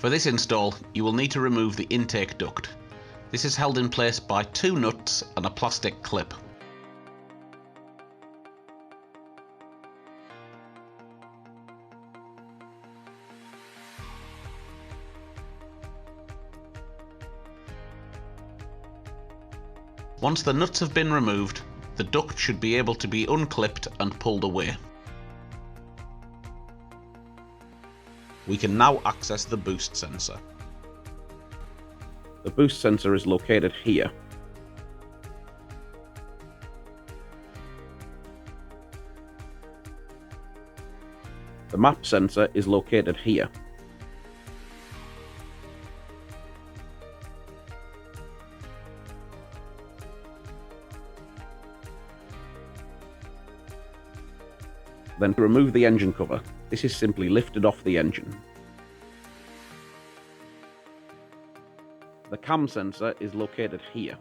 For this install, you will need to remove the intake duct. This is held in place by 2 nuts and a plastic clip. Once the nuts have been removed, the duct should be able to be unclipped and pulled away. We can now access the boost sensor. The boost sensor is located here. The map sensor is located here. Then to remove the engine cover, this is simply lifted off the engine. The cam sensor is located here.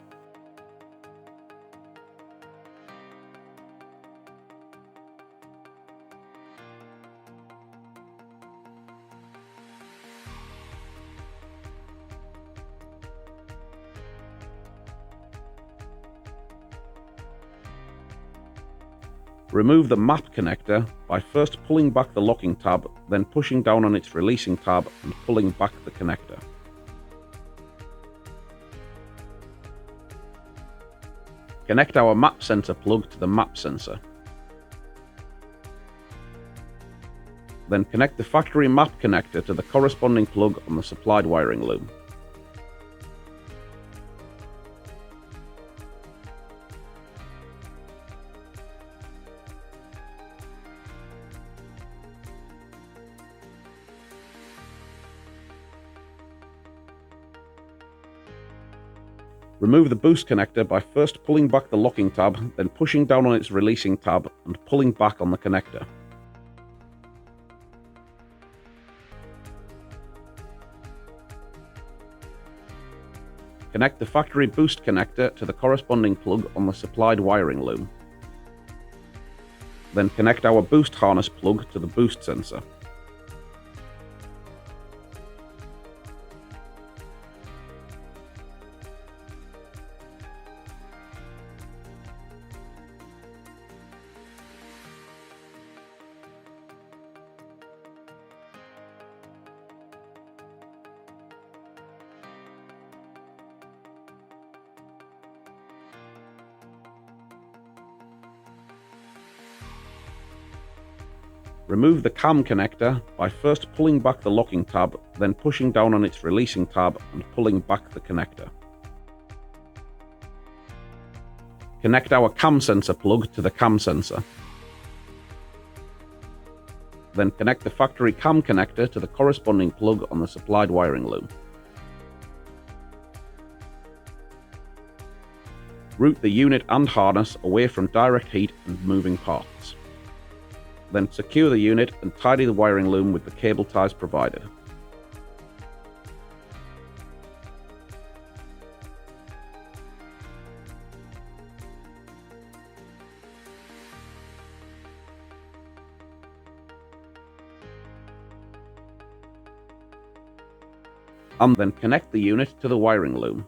Remove the map connector by first pulling back the locking tab, then pushing down on its releasing tab and pulling back the connector. Connect our map sensor plug to the map sensor. Then connect the factory map connector to the corresponding plug on the supplied wiring loom. Remove the boost connector by first pulling back the locking tab, then pushing down on its releasing tab and pulling back on the connector. Connect the factory boost connector to the corresponding plug on the supplied wiring loom. Then connect our boost harness plug to the boost sensor. Remove the cam connector by first pulling back the locking tab, then pushing down on its releasing tab and pulling back the connector. Connect our cam sensor plug to the cam sensor. Then connect the factory cam connector to the corresponding plug on the supplied wiring loom. Route the unit and harness away from direct heat and moving parts. Then secure the unit and tidy the wiring loom with the cable ties provided. And then connect the unit to the wiring loom.